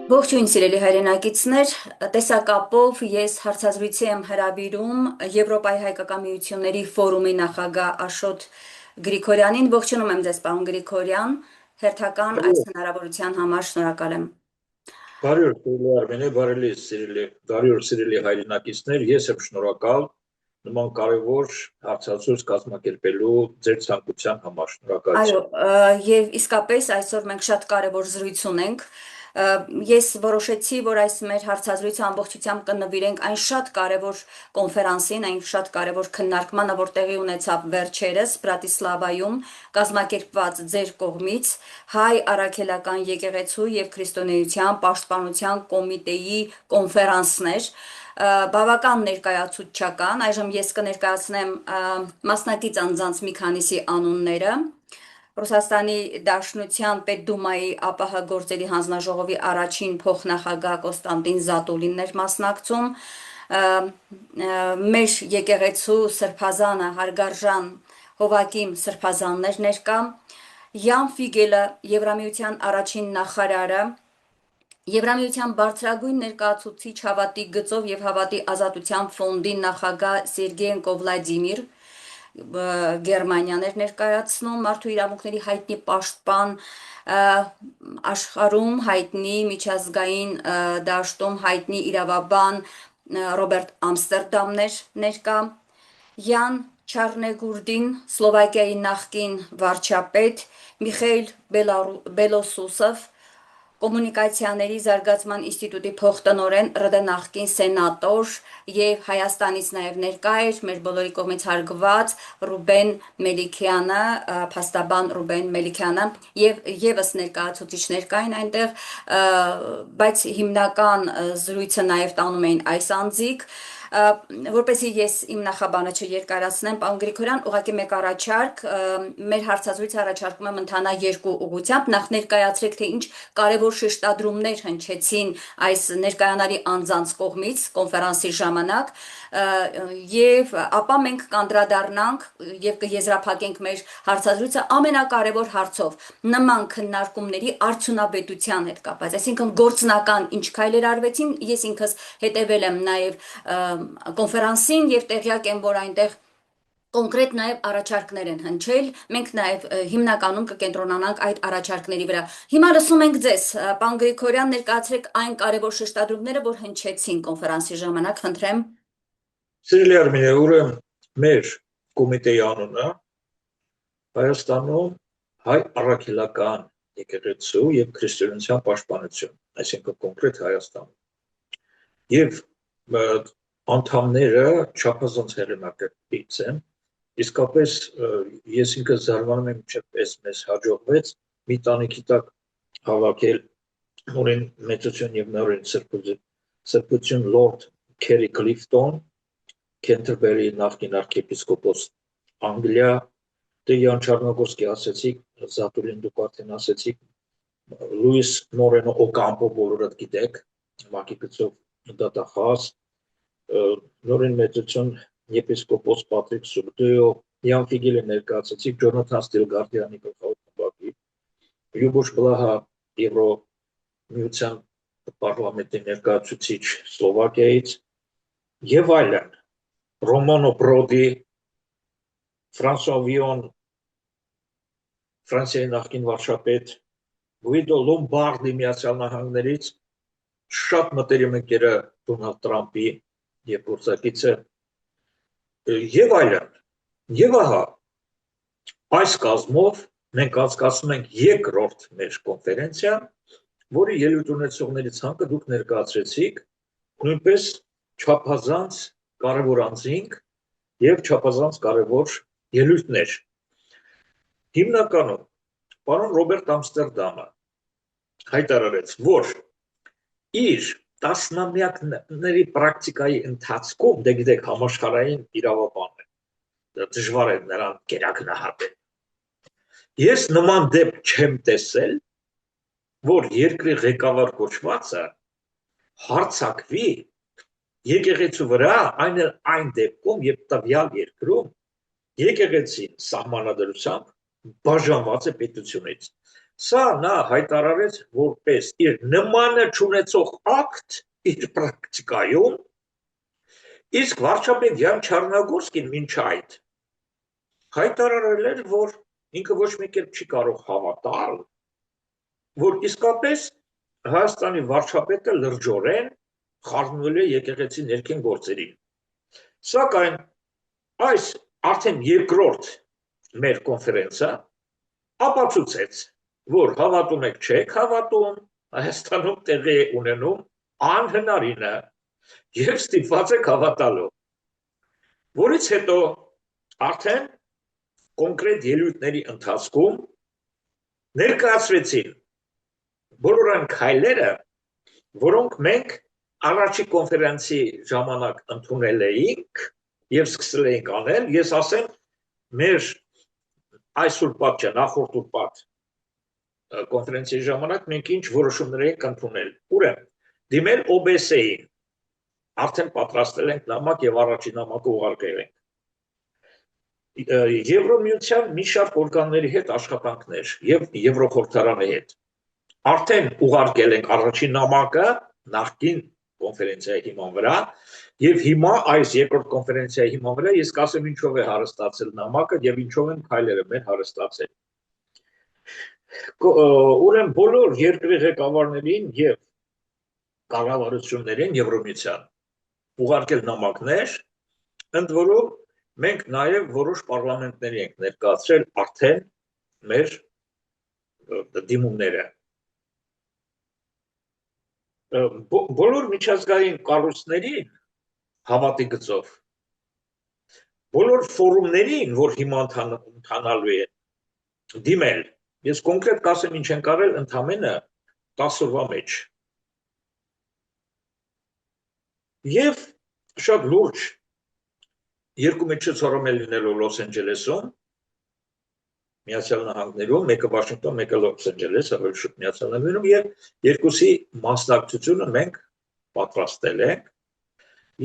Ողջույն սիրելի հայրենակիցներ, տեսակապով ես հարցազրույցի եմ հրավիրում Եվրոպայի հայկական միությունների ֆորումի նախագահ Աշոտ Գրիգորյանին։ Ողջունում եմ ձեզ, պարոն Գրիգորյան, հերթական այս հնարավորության համար շնորհակալ եմ։ Բարի օր, սիրելի Արմենե, բարի օր, սիրելի հայրենակիցներ, ես եմ շնորհակալ նման կարևոր հարցազրույց կազմակերպելու ձեր ցանկության համար, շնորհակալություն։ Այո, եւ իսկապես այսօր մենք շատ կարևոր զրույց ունենք։ Ես որոշեցի, որ այս մեր հարցազրույցը ամբողջությամբ կնվիրենք այն շատ կարևոր կոնֆերանսին, այն շատ կարևոր քննարկմանը, որ տեղի ունեցավ վերջերս Բրատիսլավայում, կազմակերպված ձեր կողմից Հայ Առաքելական եկեղեցու եւ Քրիստոնեության պաշտպանության կոմիտեի կոնֆերանսներ, բավական ներկայացուցչական։ Այժմ ես կներկայացնեմ մասնակից անձանց մի քանիսի անունները։ Ռուսաստանի Դաշնության Պետդումայի ԱՊՀ գործերի հանձնաժողովի առաջին փոխնախագահ Կոստանդին Զատուլինն էր մասնակցում, մեր եկեղեցու սրբազանը հարգարժան Հովակիմ սրբազանն էր ներկա, Յան Ֆիգելը, Եվրամիության առաջին նախարարը, Եվրամիության բարձրագույն ներկայացուցիչ հավատի գծով եւ հավատի ազատության ֆոնդի նախագահ Սերգեյենկո Վլադիմիր Գերմանիան էր ներկայացնում, մարդու իրավունքների հայտնի պաշտպան, աշխարհում հայտնի միջազգային դաշտում հայտնի իրավաբան Ռոբերտ Ամստերդամն էր ներկա, Յան Չարնեգուրդին, Սլովակիայի նախկին վարչապետ, Միխայիլ Բելոսուսով, Կոմունիկացիաների զարգացման ինստիտուտի փոխտնօրեն ՌԴ նախկին սենատոր եւ Հայաստանից նաեւ ներկա էր մեր բոլորի կողմից հարգված Ռուբեն Մելիքյանը, փաստաբան Ռուբեն Մելիքյանը եւ եւս ներկայացուցիչներ կային այնտեղ, բայց հիմնական զրույցը նաեւ տանում էին այս անձիկ, որպեսզի ես իմ նախաբանը չերկարացնեմ, պարոն Գրիգորյան, ուղղակի մեկ առաջարկ, մեր հարցազրույցը առաջարկում եմ ընթանա երկու ուղղությամբ, նախ ներկայացրեք, թե ինչ կարևոր շեշտադրումներ հնչեցին այս ներկայանալի անձանց կողմից կոնֆերանսի ժամանակ, եւ ապա մենք կանդրադառնանք եւ կեզրափակենք մեր հարցազրույցը ամենակարևոր հարցով, նման քննարկումների արդյունավետության հետ կապված, այսինքն գործնական ինչ քայլեր արվեցին, ես ինքս հետևել եմ նաեւ կոնֆերանսին եւ տեղյակ եմ, որ այնտեղ կոնկրետ նաև առաջարկներ են հնչել, մենք նաև հիմնականում կկենտրոնանանք այդ առաջարկների վրա։ Հիմա լսում ենք ձեզ, պարոն Գրիգորյան, ներկայացրեք այն կարևոր շեշտադրումները, որ հնչեցին կոնֆերանսի ժամանակ, խնդրեմ։ Սիրելի Արմենե, ուրեմն մեր կոմիտեի անունը Հայաստանում Հայ Առաքելական եկեղեցու եւ Քրիստոնեության պաշտպանություն, այսինքն կոնկրետ Հայաստանում։ Եվ անդամները չափազանց հեղինակից են, իսկապես ես ինքս զարմանում եմ, ինչպես մեզ հաջողվեց մի տանիքի տակ հավաքել նորին մեծություն եւ նորին սրբություն Լորդ Քերի Կլիֆտոն, Քենթերբերի նախկին arczepiskopos Անգլիա, դե Յան Չարնոգորսկի ասեցիք, Զատուլին դուք արդեն ասեցիք, Լուիս Մորենո Օկամպո, բոլորդ գիտեք, Մակի գծով դատախազ, նորին մեծություն եպիսկոպոս Պատրիկ Սուրդեո, Յան Ֆիգելը ներկայացեցիք, Ջոնաթան Ստիլգարդյանի գլխավոր նվագի, Լյուբոշ Բլահա Եվրոմիության պարլամենտի ներկայացուցիչ Սլովակիայից եւ այլն, Ռոմանո Բրոդի, Ֆրանսուଆ Վիոն, Ֆրանսիայի նախկին վարչապետ, Գուիդո Լոմբարդի Միացյալ Նահանգներից, շատ մտերիմ ընկերը Դոնալդ Տրամպի եւ գործակիցը եւ այլն։ Եվ ահա այս կազմով մենք անցկացնում ենք երկրորդ մեր կոնֆերենցիան, որի ելույթ ունեցողների ցանկը դուք ներկայացրեցիք, նույնպես չափազանց կարևոր անձինք եւ չափազանց կարևոր ելույթներ։ Հիմնականում պարոն Ռոբերտ Ամստերդամը հայտարարեց, որ իր տասնամյակների պրակտիկայի ընթացքում, դե գիտեք, համաշխարհային իրավաբան է, դժվար է նրան կերակնահատել։ Ես նման դեպք չեմ տեսել, որ երկրի ղեկավար կոչվածը հարցակվի եկեղեցու վրա, այն դեպքում, երբ տվյալ երկրում եկեղեցին սահմանադրությամբ բաժանված է պետությունից։ Սա նա հայտարարեց որպես իր նմանը չունեցող ակտ իր պրակտիկայում, իսկ վարչապետ Յան Չառնագորսկին մինչ այդ հայտարարել էր, որ ինքը ոչ մի կերպ չի կարող հավատալ, որ իսկապես Հայաստանի վարչապետը լրջորեն խառնվել է եկեղեցի ներքին գործերին։ Սակայն այս արդեն երկրորդ մեր կոնֆերենցը ապացուցեց, որ հավատում եք չեք հավատում, Հայաստանում տեղի է ունենում անհնարինը եւ ստիպված եք հավատալու։ Որից հետո արդեն կոնկրետ ելույթների ընթացքում ներկայացվեցին բոլոր այն քայլերը, որոնք մենք առաջի կոնֆերանսի ժամանակ ընդունել էինք եւ սկսել էինք անել, ես ասեմ, մեր այս ուրբաթ չէ, նախորդ ուրբաթ կոնֆերենսի ժամանակ մենք ինչ որոշումներ ենք ընդունել։ Ուրեմն, դիմել OBS-ին, արդեն պատրաստել ենք նամակ եւ առաջին նամակը ուղարկել ենք։ Եվրոմիության մի շարք օրգանների հետ աշխատանքներ եւ Եվրոխորհրդարանի հետ։ Արդեն ուղարկել ենք առաջին նամակը նախկին կոնֆերենցիայի հիման վրա եւ հիմա այս երկրորդ կոնֆերենցիայի հիման վրա ես կասեմ ինչով է հարստացել նամակը եւ ինչով են քայլերը մեր հարստացել։ Ուրեմն բոլոր երկրի ղեկավարներին եւ կառավարություններին Եվրոմիության ուղարկել նամակներ, ընդ որում մենք նաեւ որոշ պարլամենտների ենք ներկայացրել արդեն մեր դիմումները։ Բոլոր միջազգային կառույցներին հավատի գծով, բոլոր ֆորումներին, որ հիմա ընթանալու են, դիմել, ես կոնկրետ կասեմ ինչ ենք արել ընդամենը 10 օրվա մեջ։ Եվ շատ լուրջ երկու միջոցառում է լինելու Լոս Անջելեսում, Միացյալ Նահանգներում, մեկը Վաշինգտոն, մեկը Լոս Անջելես, ավելի շուտ Միացյալ Նահանգներում եւ երկուսի մասնակցությունը մենք պատրաստել ենք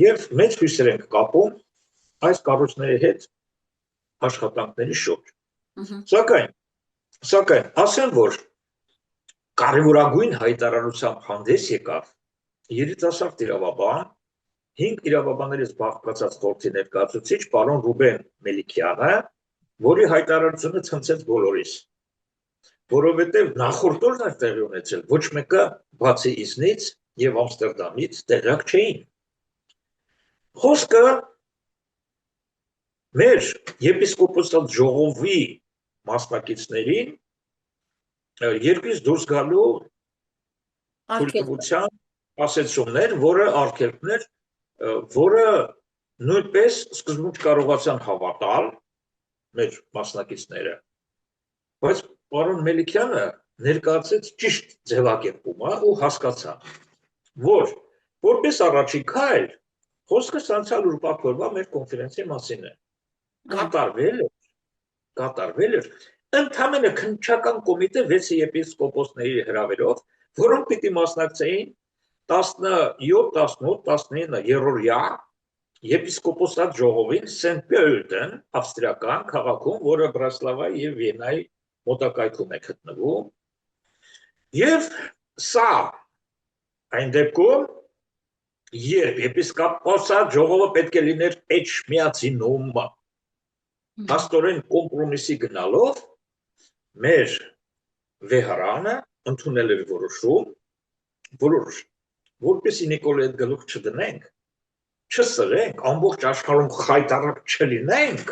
եւ մեծ հույսեր ենք կապում այս կառույցների հետ աշխատանքների շուրջ։ Սակայն ասեմ, որ կարևորագույն հայտարարությամբ հանդես եկավ երիտասարդ իրավաբան, 5 իրավաբաններից բաղկացած խորհրդի ներկայացուցիչ պարոն Ռուբեն Մելիքյանը, որի հայտարարությունը ցնցեց բոլորիս, որովհետև նախորդ օրն էր տեղի ունեցել, ոչ մեկը բացի ինձնից եւ Ամստերդամից տեղյակ չէին։ Խոսքը մեր եպիսկոպոսատ ժողովի մասնակիցներին երկրից դուրս գալու թույլտվության ասեցումներ, որը արգելքներ, որը նույնպես սկզբում չկարողացան հավատալ մեր մասնակիցները, բայց պարոն Մելիքյանը ներկայացրեց ճիշտ ձևակերպումը ու հասկացա, որ որպես առաջին քայլ խոսքը անցյալ ուրբաթ օրվա մեր կոնֆերենցի մասին է։ Կատարվել էր ընդհանրապես քննչական կոմիտե 6 եպիսկոպոսների հրավերով, որոնք պիտի մասնակցեին 17, 18, 19 երրորդյա եպիսկոպոսատ ժողովին Սենտ Պյոլտեն, ավստրիական քաղաքում, որը Բրասլավայի եւ Վիեննայի մոտակայքում է գտնվում։ Եվ սա այն դեպքում, երբ եպիսկոպոսատ ժողովը պետք է լիներ էջմիածինում, հաստորեն կոմպրոմիսի գնալով, մեր վեհարանը ընդունել էր որոշում, որպեսզի Նիկոլի հետ գլուխ չդնենք, չսրենք, ամբողջ աշխարհում խայտարակ չլինենք,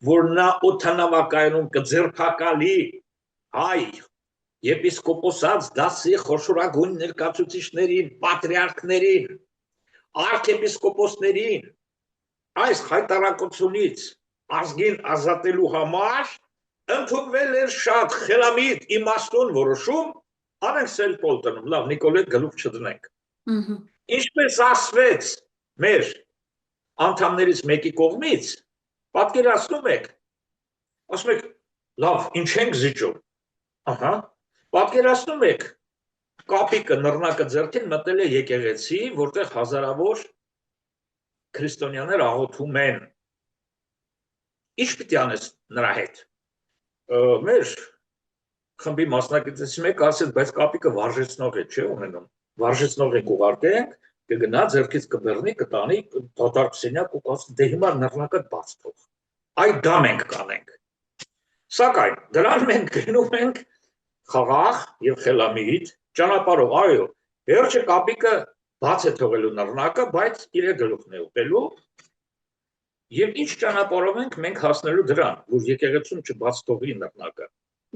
որ նա օդանավակայանում կձերբակալի հայ եպիսկոպոսած դասի խոշորագույն ներկայացուցիչներին, պատրիարքներին, արքեպիսկոպոսներին այս խայտարակությունից ազգին ազատելու համար ընդունվել էր շատ խելամիտ իմաստուն որոշում, անենք Սենտ Պոլտոնում, լավ, Նիկոլի հետ գլուխ չդնենք։ Ինչպես ասվեց մեր անդամներից մեկի կողմից, պատկերացնում եք, ասում եք, լավ, ինչ ենք զիջում, ահա, պատկերացնում եք, կապիկը նռնակը ձեռքին մտել է եկեղեցի, որտեղ հազարավոր քրիստոնյաներ աղոթում են, ինչ պիտի անես նրա հետ, մեր խմբի մասնակիցներից մեկը ասեց, բայց կապիկը վարժեցնող է, չէ՞ ունենում։ Վարժեցնող եք ուղարկենք, կգնա ձեռքից կբեռնի, կտանի դատարկ սենյակ ու կասի, դե հիմա նռնակը բաց թող։ Այդ դա մենք կանենք։ Սակայն դրան մենք գնում ենք խաղաղ եւ խելամիտ ճանապարհով, այո, վերջը կապիկը բաց է թողելու նռնակը, բայց իր գլուխն է ուտելու։ Եվ ինչ ճանապարհով մենք հասնելու դրան, որ եկեղեցուն չբաց թողի նռնակը։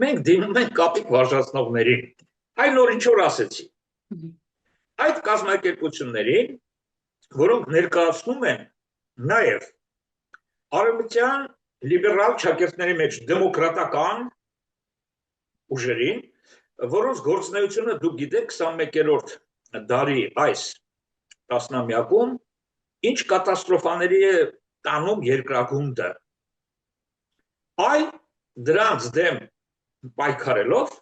Մենք դիմում ենք կապիկ վարժացնողներին։ Այն նոր ինչ որ ասեցի։ Այդ կազմակերպություններին, որոնք ներկայացնում են նաև արևմտյան լիբերալ ճակերտների մեջ դեմոկրատական ուժերին, որոնց գործունեությունը դուք գիտեք 21-րդ դարի այս տասնամյակում ինչ կատաստրոֆաների է տանում երկրագունդը։ Այ դրանց դեմ պայքարելով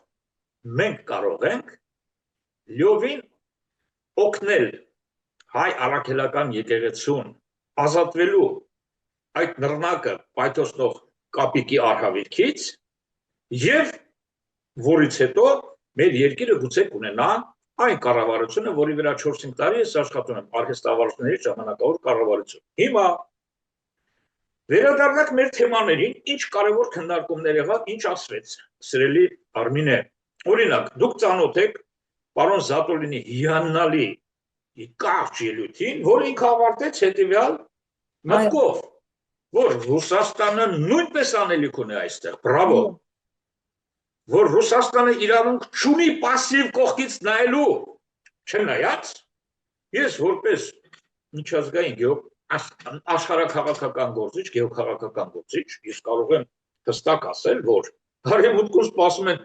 մենք կարող ենք լիովին օգնել հայ առաքելական եկեղեցուն ազատվելու այդ նռնակը պայթոցնող կապիկի արհավիրքից եւ որից հետո մեր երկիրը գուցե կունենա այն կառավարությունը, որի վրա 4-5 տարի ես աշխատում եմ արհեստավարժների ժամանակավոր կառավարություն։ Հիմա վերադառնանք մեր թեմաներին, ինչ կարևոր քննարկումներ եղավ, ինչ ասվեց, սիրելի Արմինե։ Օրինակ, դուք ծանոթ եք պարոն Զատուլինի հիանալի կարճ ելույթին, որ ինքը ավարտեց հետևյալ մտքով, որ Ռուսաստանը նույնպես անելիք ունի այստեղ, բրավո, որ Ռուսաստանը իրավունք չունի պասիվ կողքից նայելու, չնայած, ես որպես միջազգային աշխարհաքաղաքական գործիչ, գեոքաղաքական գործիչ, ես կարող եմ հստակ ասել, որ Արևմուտքում սպասում են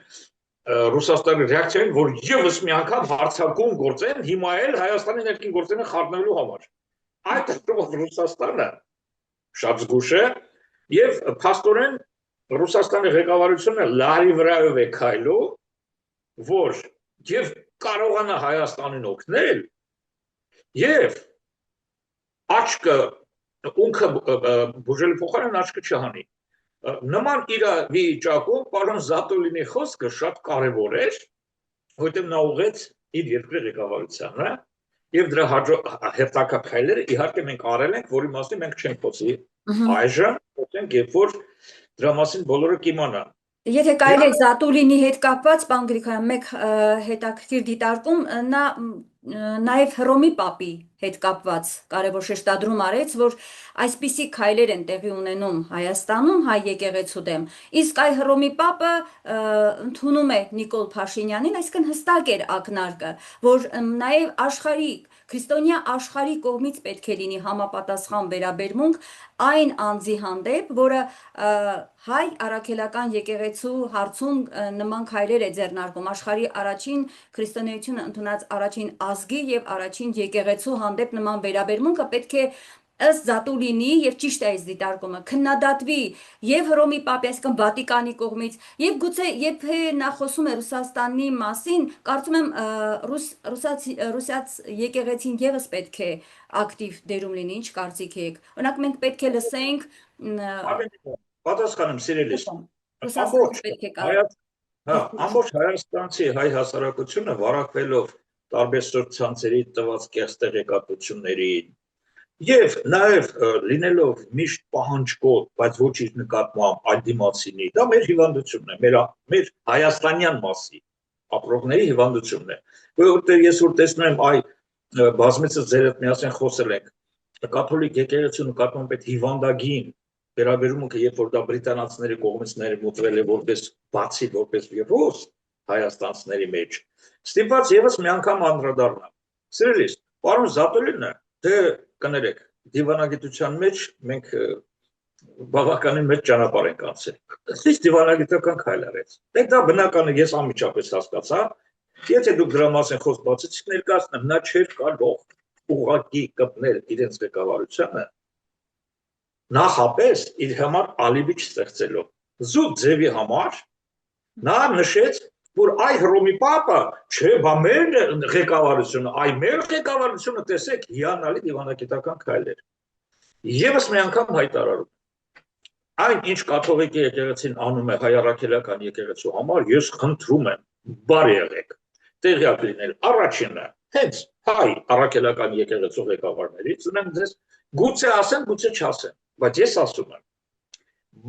Ռուսաստանի ռեակցիային, որ եւս մի անգամ հարձակում գործեն, հիմա էլ Հայաստանի ներքին գործերը խառնելու համար։ Այդ Ռուսաստանը շատ զգուշ է եւ փաստորեն Ռուսաստանի ղեկավարությունը լարի վրայով է քայլում, որ եւ կարողանա Հայաստանին օգնել եւ աչքը ունքը բուժելու փոխարեն աչքը չհանի։ Նման իրավիճակում պարոն Զատուլինի խոսքը շատ կարևոր էր, որտեղ նա ուղղեց իր երկրի ղեկավարությանը եւ դրա հերթական քայլերը իհարկե մենք արել ենք, որի մասին մենք չենք խոսի այժմ, խոսենք, երբ որ դրա մասին բոլորը կիմանան։ Եթե կարելի է Զատուլինի հետ կապված, պարոն Գրիգորյան, մեկ հետաքրքիր դիտարկում, նա նաև Հռոմի Պապի հետ կապված կարևոր շեշտադրում արեց, որ այսպիսի քայլեր են տեղի ունենում Հայաստանում հայ եկեղեցու դեմ, իսկ այ Հռոմի Պապը ընդունում է Նիկոլ Փաշինյանին, այսինքն հստակ էր ակնարկը, որ նաև աշխարհիկ քրիստոնյա աշխարհի կողմից պետք է լինի համապատասխան վերաբերմունք այն անձի հանդեպ, որը հայ առաքելական եկեղեցու հարցում նման քայլեր է ձեռնարկում, աշխարհի առաջին քրիստոնեությունը ընդունած առաջին ազգի եւ առաջին եկեղեցու հանդեպ նման վերաբերմունքը պետք է ըստ Զատուլինի եւ ճիշտ է այս դիտարկումը քննադատվի եւ Հռոմի Պապի, այսինքն Վատիկանի կողմից եւ գուցե երբ նա խոսում է Ռուսաստանի մասին, կարծում եմ ռուսաց եկեղեցին եւս պետք է ակտիվ դերում լինի, ինչ կարծիք եք։ Օրինակ մենք պետք է լսենք պատասխանում սիրելիս։ Ամբողջ հայաստանցի հայ հասարակությունը վարակվելով տարբեր սոցցանցերի տված կեղծ տեղեկատվություններին եւ նաեւ լինելով միշտ պահանջկոտ, բայց ոչ իր նկատմամբ այդ դիմացինի, դա մեր հիվանդությունն է, մեր հայաստանյան մասի ապրողների հիվանդությունն է, որովհետեւ ես որ տեսնում եմ այ բազմիցս ձեր հետ միասին խոսել ենք, կաթոլիկ եկեղեցու նկատմամբ այդ հիվանդագին վերաբերմունքը, երբ որ դա բրիտանացիների կողմից ներմուծվել է որպես բացի, որպես վիրուս հայաստանցիների մեջ, ստիպված եւս մի անգամ անդրադառնամ։ Սիրելիս, պարոն Զատուլինը, դե կներեք, դիվանագիտության մեջ մենք բավականին մեծ ճանապարհ ենք անցել։ Իսկ դիվանագիտական քայլ արեց։ Դե դա բնական է, ես անմիջապես հասկացա, եթե դուք դրա մասին խոսք բացեցիք, ներկայացնեմ, նա չէր կարող ուղղակի կպնել իրենց ղեկավարությանը նախապես իր համար ալիբի չստեղծելով։ Զուտ ձևի համար նա նշեց, որ այ Հռոմի Պապը, չէ, բա մեր ղեկավարությունը, այ մեր ղեկավարությունը, տեսեք, հիանալի դիվանագիտական քայլեր։ Եվս մի անգամ հայտարարում։ Այն ինչ կաթողիկ եկեղեցին անում է հայ առաքելական եկեղեցու համար, ես խնդրում եմ, բարի եղեք, տեղյակ լինել, առաջինը, հենց հայ առաքելական եկեղեցու ղեկավարներից ունեմ ձեզ, գուցե ասեմ, գուցե չասեմ, բայց ես ասում եմ,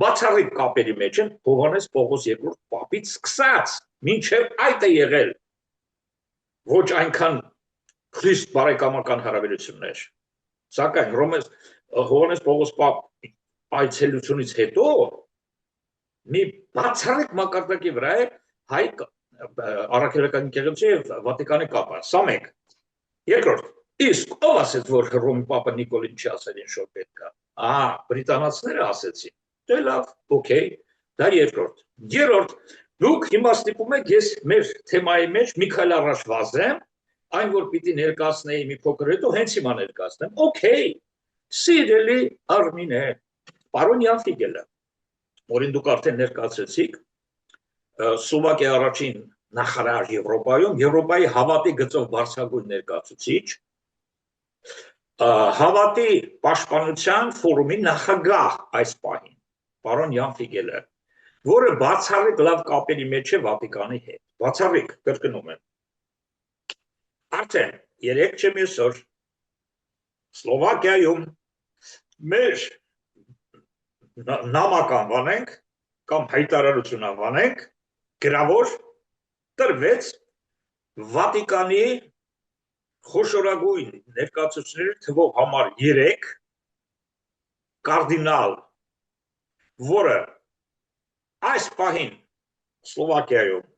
բացառիկ կապերի մեջ են Հովհաննես Պողոս II պապից սկսած, մինչև այդ է եղել, ոչ այնքան խիստ բարեկամական հարաբերություններ, սակայն Հովհաննես Պողոս պապ այցելությունից հետո մի բացառիկ մակարդակի վրա է հայ առաքելական եկեղեցու եւ Վատիկանի կապը, սա մեկ, երկրորդ, իսկ ով ասեց, որ Հռոմի պապը Նիկոլին չի ասել ինչ որ պետք է, բրիտանացիները ասեցին, դե լավ, օքեյ, դա երկրորդ, երրորդ, դուք հիմա ստիպում եք ես մեր թեմայի մեջ մի քայլ առաջ վազեմ, այն որ պիտի ներկայացնեի մի փոքր հետո հենց հիմա ներկայացնեմ, օքեյ, սիրելի Արմինե, պարոն Յանֆիգելը, որին դուք արդեն ներկայացրեցիք, Սլովակիայի առաջին նախարար Եվրոպայում, Եվրոպայի հավատի գծով բարձրագույն ներկայացուցիչ, հավատի պաշտպանության ֆորումի նախագահ այս պահին, պարոն Յանֆիգելը, որը բացառիկ լավ կապերի մեջ է Վատիկանի հետ, բացառիկ, կրկնում եմ, արդեն 3 չեմ եսօր Սլովակիայում մեր նամակ անվանենք կամ հայտարարություն անվանենք, գրավոր տրվեց Վատիկանի խոշորագույն ներկայացուցիչների թվով համար 3 կարդինալ, որը այս պահին Սլովակիայում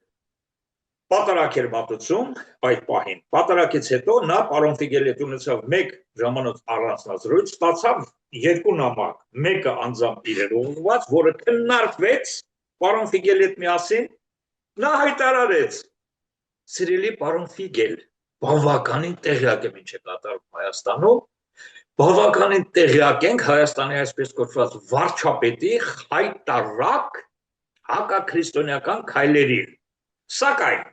պատարակ էր մատուցում, այդ պահին, պատարակից հետո նա պարոն Ֆիգելի հետ ունեցավ 1 ժամանոց առանձնազրույց, ստացավ 2 նամակ, մեկը անձամբ իրեն ուղղված, որը քննարկվեց պարոն Ֆիգելի հետ միասին, նա հայտարարեց, սիրելի պարոն Ֆիգել, բավականին տեղյակ եմ ինչ է կատարվում Հայաստանում, բավականին տեղյակ ենք Հայաստանի այսպես կոչված վարչապետի հայտարարակ հակաքրիստոնեական քայլերին, սակայն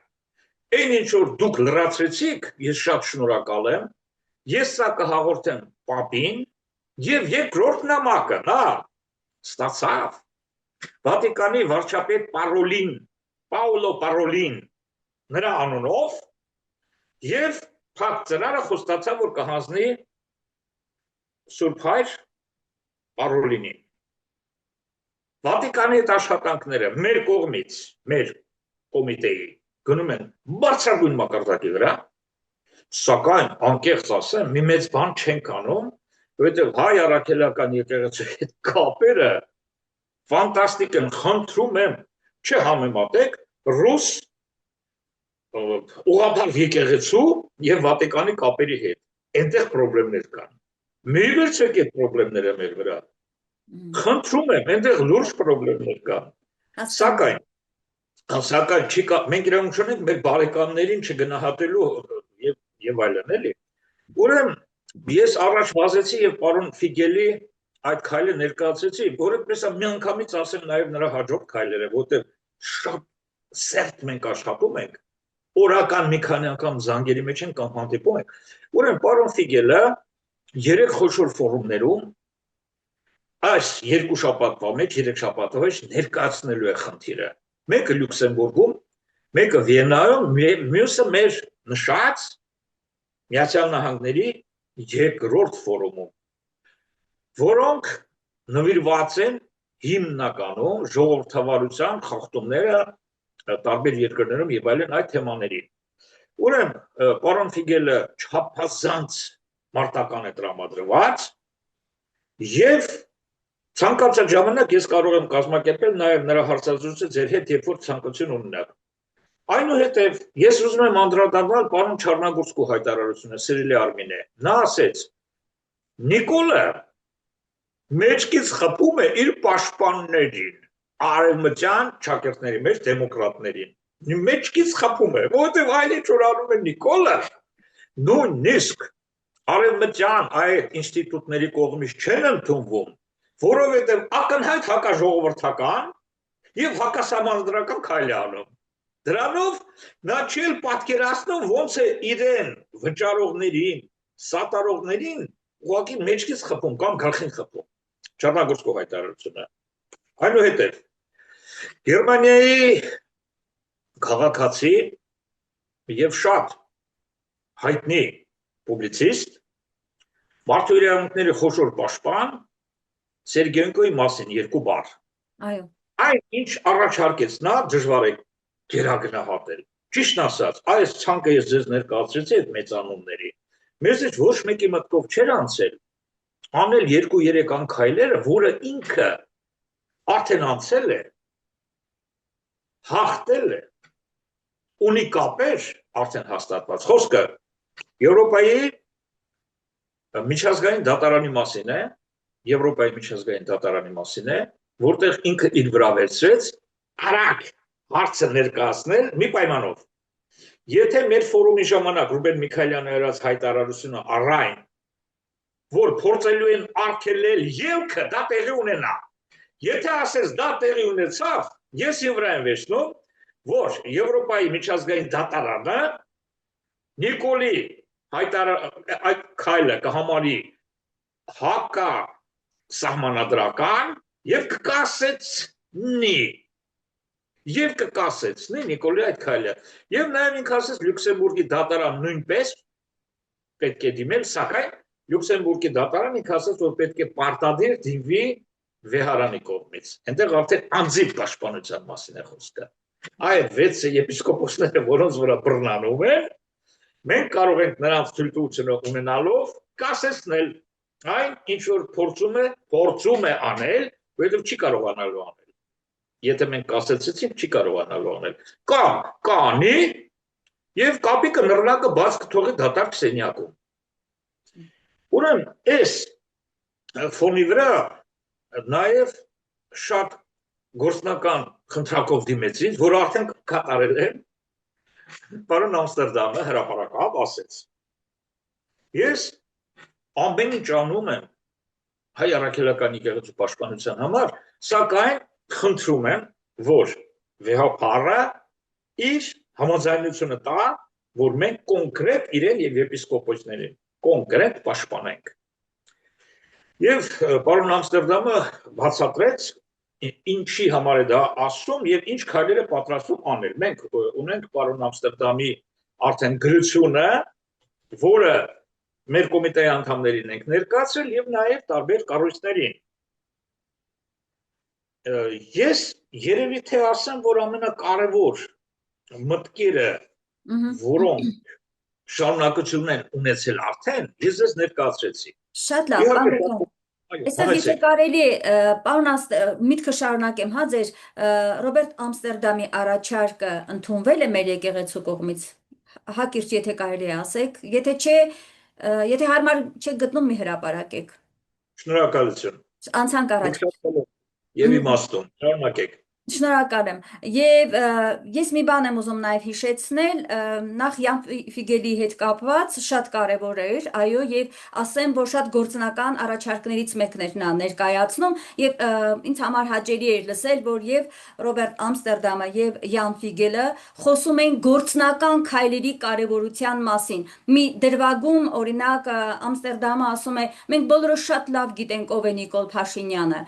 այն ինչ որ դուք լրացրեցիք, ես շատ շնորհակալ եմ, ես սա կհաղորդեմ պապին եւ երկրորդ նամակը նա ստացավ Վատիկանի վարչապետ Պաոլո Պարոլին նրա անունով եւ փակ ծրարը խոստացավ որ կհանձնի Սուրբ Հայր Պարոլինին Վատիկանի այդ աշխատանքները մեր կողմից, մեր կոմիտեի գնում են բարձրագույն մակարդակի վրա, սակայն անկեղծ ասեմ, մի մեծ բան չենք անում, որովհետև հայ առաքելական եկեղեցու հետ կապերը ֆանտաստիկ են, խնդրում եմ, չհամեմատեք ռուս ուղղափառ եկեղեցու եւ Վատիկանի կապերի հետ, այնտեղ խնդիրներ կան։ Մի վերցեք այդ խնդիրները մեր վրա։ Խնդրում եմ, այնտեղ լուրջ խնդիրներ կան։ Սակայն չի կա, մենք իրավունք չունենք մեր բարեկամներին չգնահատելու եւ այլն, էլի։ Ուրեմն ես առաջ վազեցի եւ պարոն Ֆիգելի այդ քայլը ներկայացրեցի, որովհետեւ մի անգամից ասեմ նաեւ նրա հաջորդ քայլերը, որտեղ շատ սերտ մենք աշխատում ենք, օրական մի քանի անգամ զանգերի մեջ ենք կամ հանդիպում ենք։ Ուրեմն պարոն Ֆիգելը 3 խոշոր ֆորումներում այս 2 շաբաթվա մեջ, 3 շաբաթվա մեջ ներկայացնելու է խնդիրը։ Մեկը Լյուքսեմբուրգում, մեկը Վիեննայում, մյուսը մեր նշած Միացյալ Նահանգների 2-րդ ֆորումում, որոնք նվիրված են հիմնականում ժողովրդավարության խախտումները տարբեր երկրներում եւ այլն այդ թեմաներին։ Ուրեմն պարոն Ֆիգելը չափազանց մարտական է տրամադրված եւ ցանկացած ժամանակ ես կարող եմ կազմակերպել նաեւ նրա հարցազրույցը ձեր հետ, երբ որ ցանկություն ունենաք։ Այնուհետև ես ուզում եմ անդրադառնալ պարոն Չառնագորսկու հայտարարությունը, սիրելի Արմինե։ Նա ասեց. Նիկոլը մեջքից խփում է իր պաշտպաններին, արևմտյան ճակերտների մեջ դեմոկրատներին։ Մեջքից խփում է, որովհետև այլ ինչ որ անում է Նիկոլը, նույնիսկ արևմտյան այդ ինստիտուտների կողմից չեն ընդունվում, որովհետև ակնհայտ հակաժողովրդական եւ հակասահմանադրական քայլ է անում։ Դրանով նա չի պատկերացնում ոնց է իրեն վճարողներին, սատարողներին ուղղակի մեջքից խփում կամ գլխին խփում։ Չառնագորսկու հայտարարությունը։ Այնուհետև Գերմանիայի քաղաքացի եւ շատ հայտնի պուբլիցիստ մարդու իրավունքների խոշոր պաշտպան Սերգեյենկոյի մասին երկու բառ։ Այո։ Այն ինչ առաջարկեց նա դժվար է գերագնահատել։ Ճիշտն ասած, այս ցանկը ես ձեզ ներկայացրեցի այդ մեծանունների։ Մեզ էլ ոչ մեկի մտքով չէր անցել անել 2-3 անգայլերը, որը ինքը արդեն անցել է, հաղթել է, ունի կապեր արդեն հաստատված։ Խոսքը Եվրոպայի միջազգային դատարանի մասին է, Եվրոպայի միջազգային դատարանի մասին է, որտեղ ինքը իր վրա վերցրեց արագ հարցը ներկայացնել մի պայմանով։ Եթե մեր ֆորումի ժամանակ Ռուբեն Միքայելյանը հրած հայտարարությունը առայն, որ փորձելու են արգելել ելքը, դա տեղի ունենա։ Եթե ասես դա տեղի ունեցավ, ես ի վրա եմ վերցնում, որ Եվրոպայի միջազգային դատարանը Նիկոլի այդ քայլը կհամարի հակա սահմանադրական եւ կկասեցնի Նիկոլի այդ քայլը։ Եվ նաեւ ինքը ասես Լյուքսեմբուրգի դատարան նույնպես պետք է դիմել, սակայն Լյուքսեմբուրգի դատարան ինքը ասես որ պետք է պարտադիր դիմվի վեհարանի կողմից։ Այնտեղ արդեն անձիվ պաշտպանության մասին է խոսքը։ Այդ 6 եպիսկոպոսները, որոնց վրա բռնանում են, մենք կարող ենք նրանց թույլտվությունը ունենալով կասեցնել այն ինչ որ փորձում է անել, որովհետև չի կարողանալու անել։ Եթե մենք կասեցեցինք, չի կարողանալու անել։ Կամ կանի եւ կապիկը նռնակը բաց կթողի դատարկ սենյակում։ Ուրեմն այս ֆոնի վրա նաեւ շատ գործնական խնդրակով դիմեցին, որ արդեն կատարել են պարոն Ամստերդամը հրապարակավ ասեց։ Ես ամեն ինչ անում եմ հայ առաքելական եկեղեցու պաշտպանության համար, սակայն խնդրում եմ, որ վեհապարը իր համաձայնությունը տա, որ մենք կոնկրետ իրեն եւ եպիսկոպոսներին կոնկրետ պաշտպանենք։ Եվ պարոն Ամստերդամը բացատրեց ինչի համար է դա ասում եւ ինչ քայլեր է պատրաստում անել։ Մենք ունենք պարոն Ամստերդամի արդեն գրությունը, որը մեր կոմիտեի անդամներին ենք ներկայացրել եւ նաեւ տարբեր կառույցներին։ Ես երևի թե ասեմ, որ ամենակարևոր մտքերը, որոնք շարունակություն են ունեցել արդեն, ես ես ներկայացրեցի։ Շատ լավ, Այստեղ եթե կարելի է, պարոն միտքը շարունակեմ, հա ձեր Ռոբերտ Ամստերդամի առաջարկը ընդունվել է մեր եկեղեցու կողմից, հակիրճ եթե կարելի է ասեք, եթե չէ, եթե հարմար չեք գտնում մի հրապարակեք։ Շնորհակալություն։ Անցանք առաջ։ Եվ իմաստուն, շարունակեք։ Շնորհակալ եմ։ Եվ ես մի բան եմ ուզում նաև հիշեցնել, նախ Յան Ֆիգելի հետ կապված շատ կարևոր էր, այո, եւ ասեմ, որ շատ գործնական առաջարկներից մեկն էր նա ներկայացնում եւ ինձ համար հաճելի էր լսել, որ եւ Ռոբերտ Ամստերդամը եւ Յան Ֆիգելը խոսում են գործնական քայլերի կարևորության մասին։ Մի դրվագում, օրինակ, Ամստերդամը ասում է. մենք բոլորը շատ լավ գիտենք ով է Նիկոլ Փաշինյանը,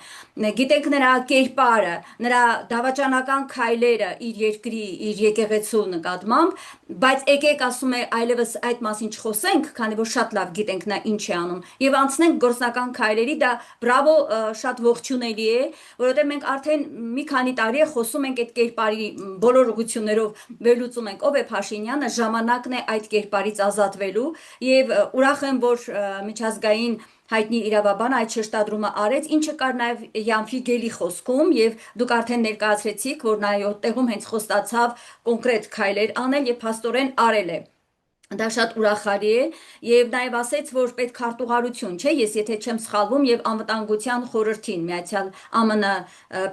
գիտենք նրա կերպարը, նրա դավաճանական քայլերը իր երկրի, իր եկեղեցու նկատմամբ, բայց եկեք ասում է այլևս այդ մասին չխոսենք, քանի որ շատ լավ գիտենք նա ինչ է անում, եւ անցնենք գործնական քայլերի, դա բրավո, շատ ողջունելի է, որովհետեւ մենք արդեն մի քանի տարի է խոսում ենք այդ կերպարի բոլոր ուղղություններով վերլուծում ենք ով է Փաշինյանը, ժամանակն է այդ կերպարից ազատվելու եւ ուրախ եմ, որ միջազգային հայտնի իրավաբան այդ շեշտադրումը արեց, ինչը կար նաև Յան Ֆիգելի խոսքում եւ դուք արդեն ներկայացրեցիք, որ նա այդտեղում հենց խոստացավ կոնկրետ քայլեր անել եւ փաստորեն արել է։ Դա շատ ուրախալի է եւ նաեւ ասեց, որ պետք քարտուղարություն, չէ, ես եթե չեմ սխալվում եւ անվտանգության խորհրդին Միացյալ ԱՄՆ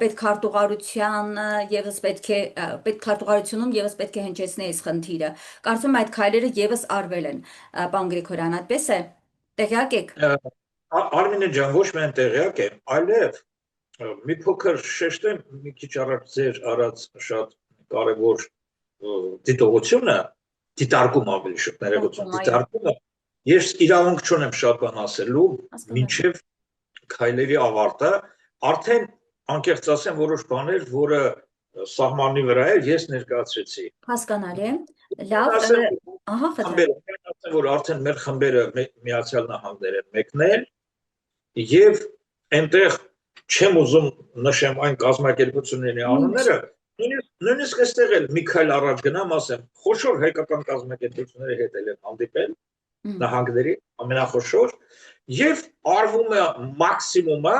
պետքարտուղարության եւս պետք քարտուղարությունում եւս պետք է հնչեցնի այս խնդիրը։ Կարծում եմ այդ քայլերը եւս արվել են, պարոն Գրիգորյան, այդպես է։ Տեղյակ եք։ Արմինե ջան, ոչ միայն տեղյակ եմ, այլև մի փոքր շեշտեմ մի քիչ առաջ ձեր արած շատ կարևոր դիտողությունը, դիտարկում ավելի շուտ ներողություն, դիտարկումը, ես իրավունք չունեմ շատ բան ասելու, մինչև քայլերի ավարտը, արդեն անկեղծ ասեմ որոշ բաներ, որը սահմանի վրա է, ես ներկայացրեցի։ Հասկանալի է։ Լավ, Ասեմ, ահա, խնդրեմ։ խմբերը, ասեմ, որ արդեն մեր խմբերը Միացյալ Նահանգներ են մեկնել եւ այնտեղ չեմ ուզում նշեմ այն կազմակերպությունների անունները, նույնիսկ այստեղ էլ մի քայլ առաջ գնամ, ասեմ, խոշոր հայկական կազմակերպությունների հետ են հանդիպել նահանգների ամենախոշոր եւ արվում է մաքսիմումը,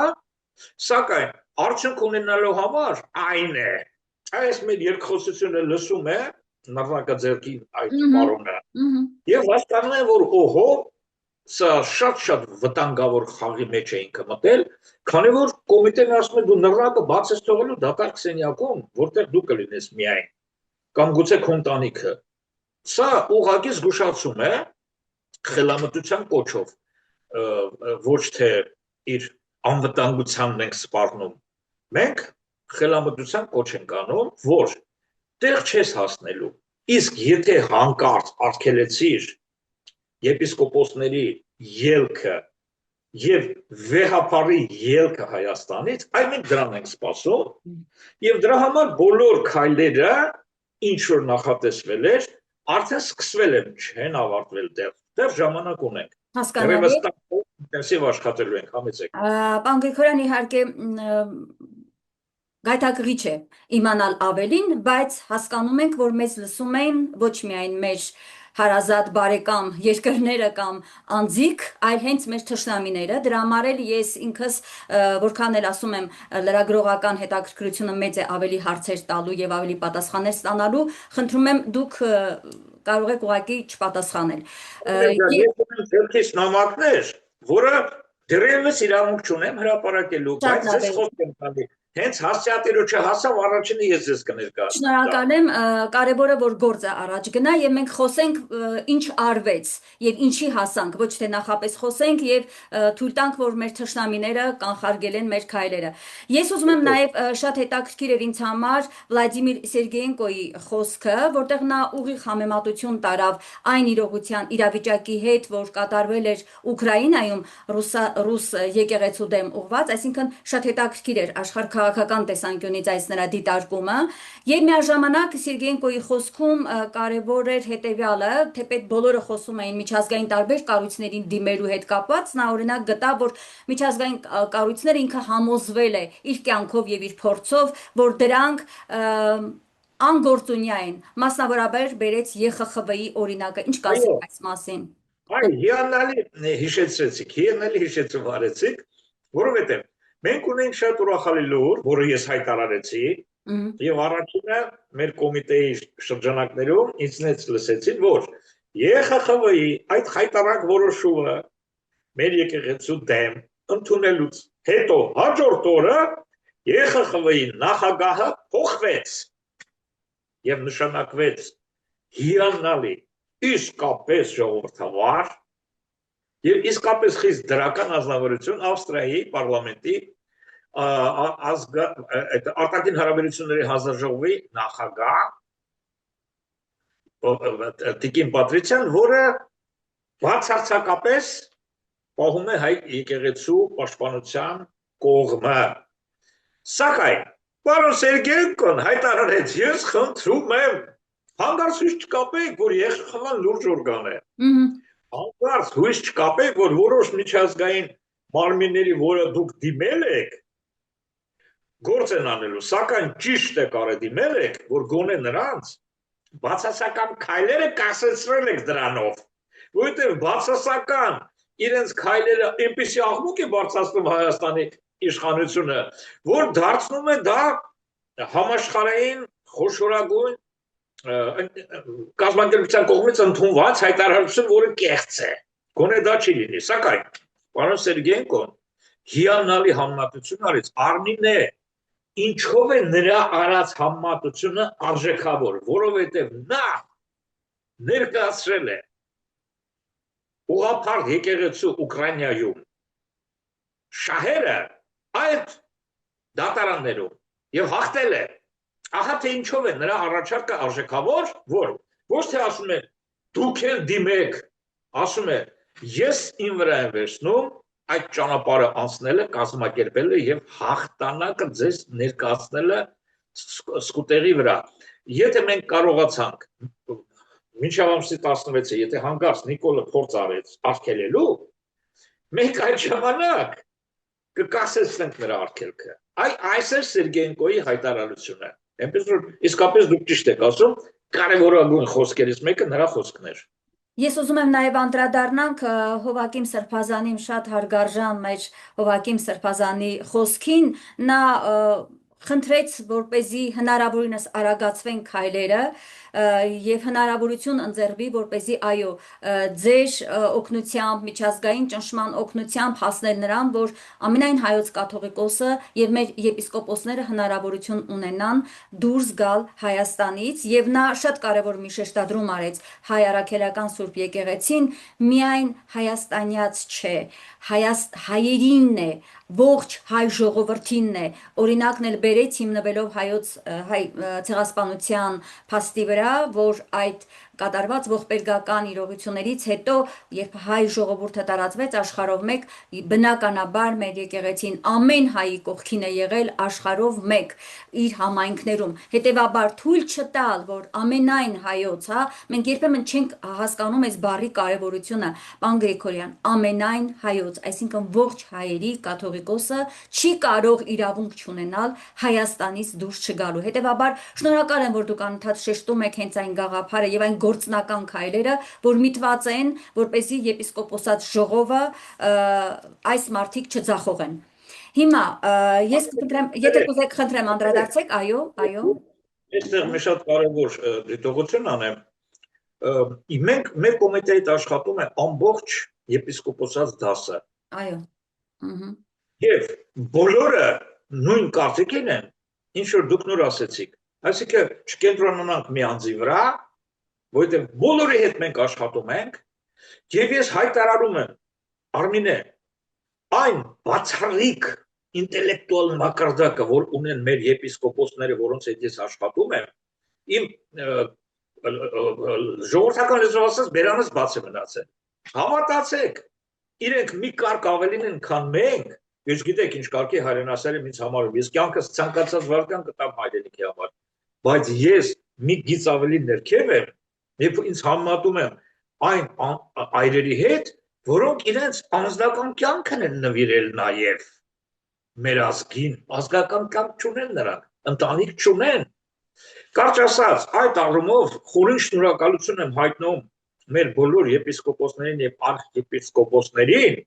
սակայն արդյունք ունենալու համար այն է, այս մեր երկխոսությունը լսում է նռնակաձեռքի այդ պարոնը եւ հասկանում է, որ օհո, սա շատ վտանգավոր խաղի մեջ է ինքը մտել, քանի որ կոմիտեն ասում է դու նռնակը բաց ես թողելու դատարկ սենյակում, որտեղ դու կլինես միայն, կամ գուցե քո ընտանիքը։ Սա ուղղակի զգուշացում է խելամտության կոչով, ոչ թե իր անվտանգությանն ենք սպառնում։ Մենք խելամտության կոչ ենք անում, որ տեղ չես հասնելու։ Իսկ եթե հանկարծ արգելեցիր եպիսկոպոսների ելքը եւ վեհապարի ելքը Հայաստանից, այ մենք դրան ենք սպասում եւ դրա համար բոլոր քայլերը ինչ որ նախատեսվել էր, արդեն սկսվել են, չեն ավարտվել դեռ ժամանակ ունենք։ Հասկանալի։ Ինտենսիվ աշխատելու ենք, համեցեք։ Պարոն Գրիգորյան, իհարկե գայթակղիչ է իմանալ ավելին, բայց հասկանում ենք, որ մեզ լսում են ոչ միայն մեր հարազատ բարեկամ երկրները կամ անձիկ, այլ հենց մեր թշնամիները, դրա համար էլ ես ինքս որքան էլ ասում եմ լրագրողական հետաքրքրությունը մեծ է ավելի հարցեր տալու եւ ավելի պատասխաններ ստանալու, խնդրում եմ դուք կարող եք ուղղակի չպատասխանել։ Ես նամակներ, որը դեռևս իրավունք չունեմ հրապարակելու, բայց ես խոսք եմ տալի։ Հենց հասցեատիրոջը հասավ առաջինը ես ձեզ կներկայացնեմ։ Շնորհակալ եմ, կարևորը որ գործը առաջ գնա եւ մենք խոսենք ինչ արվեց եւ ինչի հասանք, ոչ թե նախապես խոսենք եւ թույլ տանք, որ մեր թշնամիները կանխարգելեն մեր քայլերը։ Ես ուզում եմ նաեւ շատ հետաքրքիր էր ինձ համար Վլադիմիր Սերգեյենկոյի խոսքը, որտեղ նա ուղիղ համեմատություն տարավ այն իրավիճակի հետ, որ կատարվել էր Ուկրաինայում ռուս եկեղեցու դեմ ուղված, այսինքն շատ հետաքրքիր էր աշխարհ քաղաքական տեսանկյունից այս նրա դիտարկումը եւ միաժամանակ Սերգեյենկոյի խոսքում կարևոր էր հետեւյալը, թեպետ բոլորը խոսում էին միջազգային տարբեր կառույցներին դիմելու հետ կապված, նա օրինակ գտավ, որ միջազգային կառույցները ինքը համոզվել է իր կյանքով եւ իր փորձով, որ դրանք անգործունյա են, մասնավորաբար բերեց ԵԽԽՎ-ի օրինակը, ինչ կասեք այս մասին։ Այ հիանալի հիշեցրեցիք, հիանալի հիշեցում արեցիք, որովհետեւ մենք ունենք շատ ուրախալի լուր, որը ես հայտարարեցի, եւ առաջինը մեր կոմիտեի շրջանակներում ինձնից լսեցին, որ ԵԽԽՎ-ի այդ հայտարարակ որոշումը մեր եկեղեցու դեմ ընդունելուց հետո հաջորդ օրը ԵԽԽՎ-ի նախագահը փոխվեց եւ նշանակվեց հիանալի իսկապես ժողովրդավար եւ իսկապես խիստ դրական ազնվորություն Ավստրիայի պարլամենտի արտաքին հարաբերությունների հանձնաժողովի նախագահ Տիկին Պատրիցյան, որը բացարձակապես պահում է հայ եկեղեցու պաշտպանության կողմը։ Սակայն պարոն Սերգեյենկոն հայտարարեց, ես խնդրում եմ, հանկարծ հույս չկապեք, որ ԵԽԽՎ-ն լուրջ օրգան է։ Հանկարծ հույս չկապեք, որ որոշ միջազգային մարմինների, որը դուք դիմել եք, գործ են անելու, սակայն ճիշտ է կարեդիմել եք, որ գոնե նրանց բացասական քայլերը կասեցրել եք դրանով, որովհետև բացասական իրենց քայլերը այնպիսի աղմուկ է բարձրացնում Հայաստանի իշխանությունը, որ դարձնում է դա համաշխարհային խոշորագույն կազմակերպության կողմից ընդունված հայտարարություն, որը կեղծ է, գոնե դա չի լինի, սակայն պարոն Սերգեյենկոն հիանալի համեմատություն արեց, Արմինե ինչով է նրա արած համեմատությունը արժեքավոր, որովհետև նա ներկայացրել է ուղղափառ եկեղեցու Ուկրաինայում շահերը այդ դատարաններում եւ հաղթել է։ Ահա թե ինչով է նրա առաջարկը արժեքավոր, որ ոչ թե ասում է դուք էլ դիմեք, ասում է ես իմ վրա եմ վերցնում այդ ճանապարհը անցնելը, կազմակերպելը եւ հաղթանակը ձեզ ներկայացնելը սկուտերի վրա։ Եթե մենք կարողացանք մինչև ամսի 16-ը, եթե հանկարծ Նիկոլը փորձ արեց արգելելու, մենք այդ ժամանակ կկասեցնենք նրա արգելքը։ Այս է Սերգեյնկոյի հայտարարությունը։ Այնպես որ իսկապես դուք ճիշտ եք ասում, կարևորագույն խոսքերից մեկը նրա խոսքն էր։ Ես ուզում եմ նաև անդրադառնանք Հովակիմ Սրբազանին, շատ հարգարժան մեր Հովակիմ Սրբազանի խոսքին, նա խնդրեց, որպեսզի հնարավորինս արագացվեն քայլերը եւ հնարավորություն ընձեռվի, որպեսզի այո, ձեր օգնությամբ, միջազգային ճնշման օգնությամբ հասնել նրան, որ ամենայն հայոց կաթողիկոսը եւ մեր եպիսկոպոսները հնարավորություն ունենան դուրս գալ Հայաստանից, եւ նա շատ կարեւոր մի շեշտադրում արեց հայ առաքելական Սուրբ եկեղեցին միայն հայաստանյաց չէ, հայերինն է, ողջ հայ ժողովրդինն է, օրինակն էլ բերեց հիմնվելով հայոց հայ ցեղասպանության փաստի վրա, որ այդ կատարված ողբերգական իրողություններից հետո, երբ հայ ժողովուրդը տարածվեց աշխարհով մեկ, բնականաբար մեր եկեղեցին ամեն հայի կողքին է եղել աշխարհով մեկ իր համայնքներում։ Հետևաբար թույլ չտալ, որ ամենայն հայոց, մենք երբեմն չենք հասկանում այս բառի կարևորությունը, պարոն Գրիգորյան, ամենայն հայոց, այսինքն ողջ հայերի կաթողիկոսը չի կարող իրավունք չունենալ Հայաստանից դուրս չգալու։ Հետևաբար շնորհակալ եմ, որ դուք անընդհատ շեշտում եք հենց այն գաղափարը եւ այն գործնական քայլերը, որ միտված են, որպեսզի եպիսկոպոսած ժողովը այս մարդիկ չձախողեն։ Հիմա ես կխնդրեմ, եթե կուզեք խնդրեմ անդրադարձեք, այո, այո։ Այստեղ մի շատ կարևոր դիտողություն անեմ։ Մենք մեր կոմիտեիդ աշխատում է ամբողջ եպիսկոպոսած դասը։ Այո։ Եվ բոլորը նույն կարծիքին են, ինչ որ դուք նոր ասեցիք։ Այսինքն չկենտրոնանանք մի անձի վրա, որովհետև բոլորի հետ մենք աշխատում ենք, եւ ես հայտարարում եմ, Արմինե, այն բացառիկ ինտելեկտուալ մակարդակը, որ ունեն մեր եպիսկոպոսները, որոնց հետ ես աշխատում եմ, իմ ժողովրդական լեզվով ասած բերանս բաց է մնացել։ Հավատացեք, իրենք մի կարգ ավելին են, քան մենք։ Ես գիտեք ինչ կարգի հայրենասեր եմ ինձ համարում, ես կյանքս ցանկացած վարքան կտամ հայրենիքի համար, բայց ես մի գիծ ավելի ներքև եմ, երբ ինձ համատում եմ այն այրերի հետ, որոնք իրենց անձնական կյանքն են նվիրել նաև մեր ազգին, ազգական կյանք չունեն նրանք, ընտանիք չունեն։ Կարճ ասած, այդ առումով խորին շնորհակալություն եմ հայտնում մեր բոլոր եպիսկոպոսներին եւ արքեպիսկոպոսներին,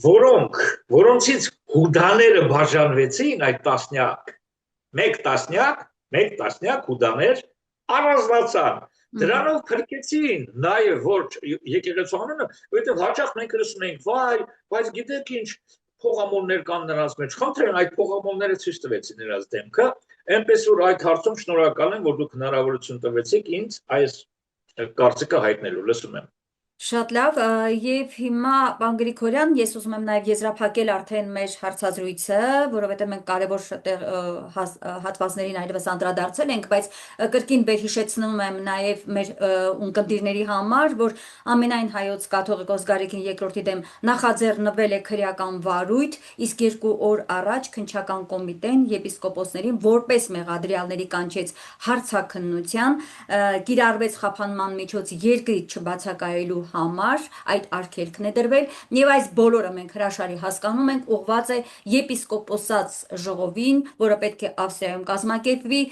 որոնցից հուդաները բաժանվեցին այդ տասնյակ, մեկ տասնյակ հուդաներ առանձնացան, դրանով փրկեցին նաև որ եկեղեցու անունը, որովհետև հաճախ մենք լսում ենք, վայ, բայց գիտեք ինչ փողամոլներ կան նրանց մեջ, խնդրեմ այդ փողամոլները ցույց տվեցին նրանց դեմքը, այնպես որ այդ հարցում շնորհակալ եմ, որ դուք հնարավորություն տվեցիք ինձ այս կարծիքը հայտնելու, լսում եմ։ Շատ լավ, եւ հիմա պարոն Գրիգորյան, ես ուզում եմ նաեւ եզրափակել արդեն մեր հարցազրույցը, որովհետեւ մենք կարևոր հատվածներին այլևս անդրադարձել ենք, բայց կրկին վերհիշեցնում եմ նաեւ մեր ունկնդիրների համար, որ ամենայն հայոց կաթողիկոս Գարեգին II-ի դեմ նախաձեռնվել է քրեական վարույթ, իսկ 2 օր առաջ քննչական կոմիտեն եպիսկոպոսներին որպես մեղադրյալների կանչեց հարցաքննության, կիրառվեց խափանման միջոց երկրից չբացակայելու համար այդ արգելքն է դրվել եւ այս բոլորը մենք հրաշալի հասկանում ենք ուղղված է եպիսկոպոսած ժողովին, որը պետք է Ավստրիայում կազմակերպվի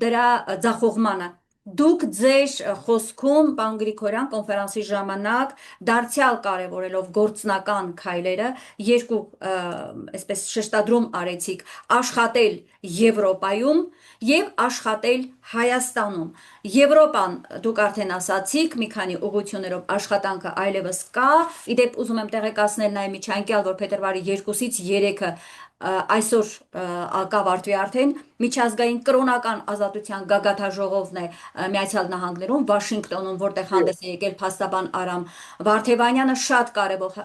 դրա ձախողմանը։ Դուք ձեր խոսքում, պարոն Գրիգորյան, կոնֆերանսի ժամանակ դարձյալ կարևորելով գործնական քայլերը, երկու այսպես շեշտադրում արեցիք աշխատել Եվրոպայում եւ աշխատել Հայաստանում։ Եվրոպան դուք արդեն ասացիք, մի քանի ուղղություններով աշխատանքը այլևս կա։ Իդեպ ուզում եմ տեղեկացնել նաեւ միջանկյալ, որ փետրվարի 2-ից 3-ը այսօր կավարտվի արդեն միջազգային կրոնական ազատության գագաթաժողովն է Միացյալ Նահանգներում, Վաշինգտոնում, որտեղ հանդես է եկել փաստաբան Արամ Վարդևանյանը, շատ կարևոր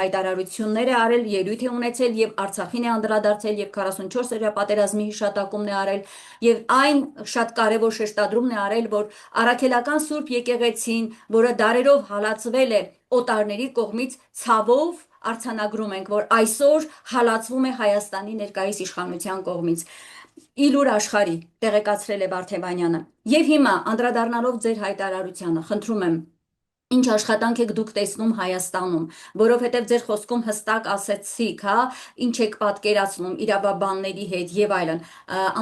հայտարարություններ է արել, ելույթ է ունեցել եւ Արցախին է անդրադարձել եւ 44-օրյա պատերազմի հիշատակումն է արել եւ այն շատ կարևոր շեշտադրումն է արել, որ առաքելական Սուրբ եկեղեցին, որը դարերով հալածվել է օտարների կողմից, ցավով արձանագրում ենք, որ այսօր հալածվում է Հայաստանի ներկայիս իշխանության կողմից։ Իլուր աշխարհի տեղեկացրել է Վարդևանյանը։ Եվ հիմա անդրադառնալով ձեր հայտարարությանը, խնդրում եմ, ինչ աշխատանք եք դուք տեսնում Հայաստանում, որովհետև ձեր խոսքում հստակ ասեցիք, հա, ինչ եք պատկերացնում իրավաբանների հետ եւ այլն։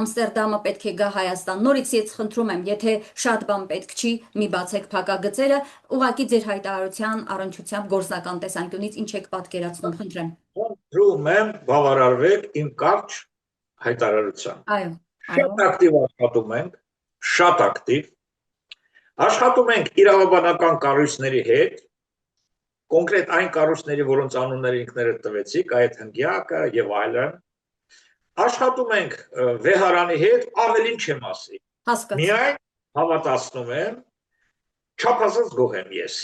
Ամստերդամը պետք է գա Հայաստան։ Նորից ես խնդրում եմ, եթե շատ բան պետք չի, մի բացեք փակագծերը, ուղղակի ձեր հայտարարության առնչությամբ գործնական տեսանկյունից ինչ եք պատկերացնում, խնդրեմ։ Խնդրում եմ բավարարվեք իմ կարճ հայտարարության։ Այո, Շատ ակտիվ աշխատում ենք, շատ ակտիվ։ Աշխատում ենք իրավաբանական կառույցների հետ, կոնկրետ այն կառույցների, որոնց անունները ինքներդ տվեցիք, այդ հնգյակը եւ այլն։ Աշխատում ենք վեհարանի հետ, ավելին չեմ ասի։ հասկացա։ Միայն հավատացնում եմ, չափազանց գոհ եմ ես։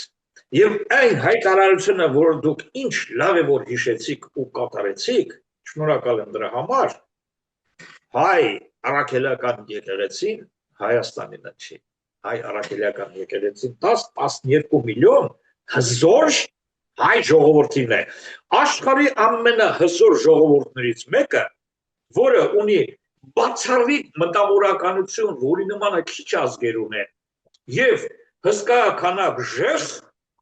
Եվ այն հայտարարությունը, որ դուք ինչ լավ է որ հիշեցիք ու կատարեցիք, շնորհակալ եմ դրա համար։ Հայ առաքելական եկեղեցին Հայաստանինը չի։ Հայ առաքելական եկեղեցին 10-12 միլիոն հզոր հայ ժողովրդին է։ Աշխարհի ամենահզոր ժողովուրդներից մեկը, որը ունի բացառիկ մտավորականություն, որի նմանը քիչ ազգեր ունեն, եւ հսկա քանակ ժեղ,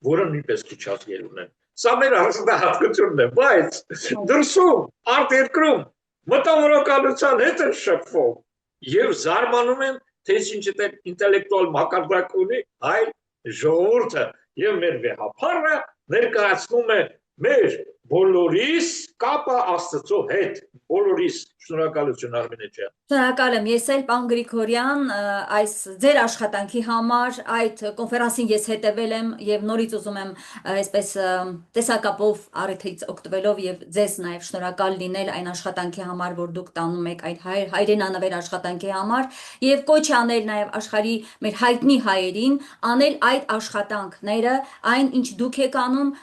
որը նույնպես քիչ ազգեր ունեն։ Սա մեր հաստատությունն է, բայց դրսում, արտերկրում մտավորականության հետ են շփվում եւ զարմանում են, թե ինչ ինտելեկտուալ մակարդակ ունի հայ ժողովուրդը եւ մեր վեհապարը ներկայացնում է մեր բոլորիս կապը Աստծո հետ, բոլորիս։ Շնորհակալություն Արմինե ջան։ Շնորհակալ եմ, ես էլ պարոն Գրիգորյան, այս ձեր աշխատանքի համար, այդ կոնֆերանսին ես հետևել եմ եւ նորից ուզում եմ այսպես տեսակապով առիթից օգտվելով եւ ձեզ նաեւ շնորհակալ լինել այն աշխատանքի համար, որ դուք տանում եք այդ հայրենանվեր աշխատանքի համար եւ կոչ անել նաեւ աշխարհի մեր հայտնի հայերին անել այդ աշխատանքները, այն ինչ դուք եք անում,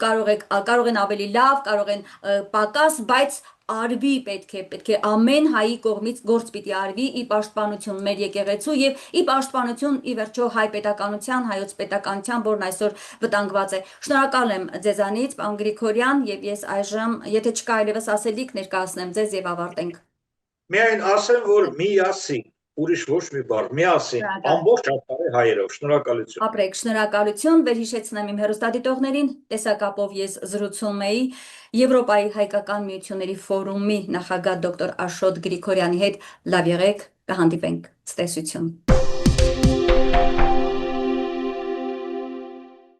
կարող են ավելի լավ, կարող են պակաս, բայց արվի պետք է ամեն հայի կողմից գործ պիտի արվի ի պաշտպանություն մեր եկեղեցու եւ ի պաշտպանություն ի վերջո հայ պետականության, հայոց պետականության, որն այսօր վտանգված է։ Շնորհակալ եմ ձեզանից, պարոն Գրիգորյան, եւ ես այժմ, եթե չկա այլևս ասելիք, ներկայացնեմ ձեզ եւ ավարտենք։ Միայն ասեմ, որ միասին, ուրիշ ոչ մի բառ, միասին, ամբողջ աշխարհի հայերով, շնորհակալություն։ Ապրեք, շնորհակալություն, վերհիշեցնեմ իմ հեռուստադիտողներին, տեսակապով ես զրուցում էի Եվրոպայի հայկական միությունների ֆորումի նախագահ դոկտոր Աշոտ Գրիգորյանի հետ։ Լավ եղեք, կհանդիպենք, ցտեսություն։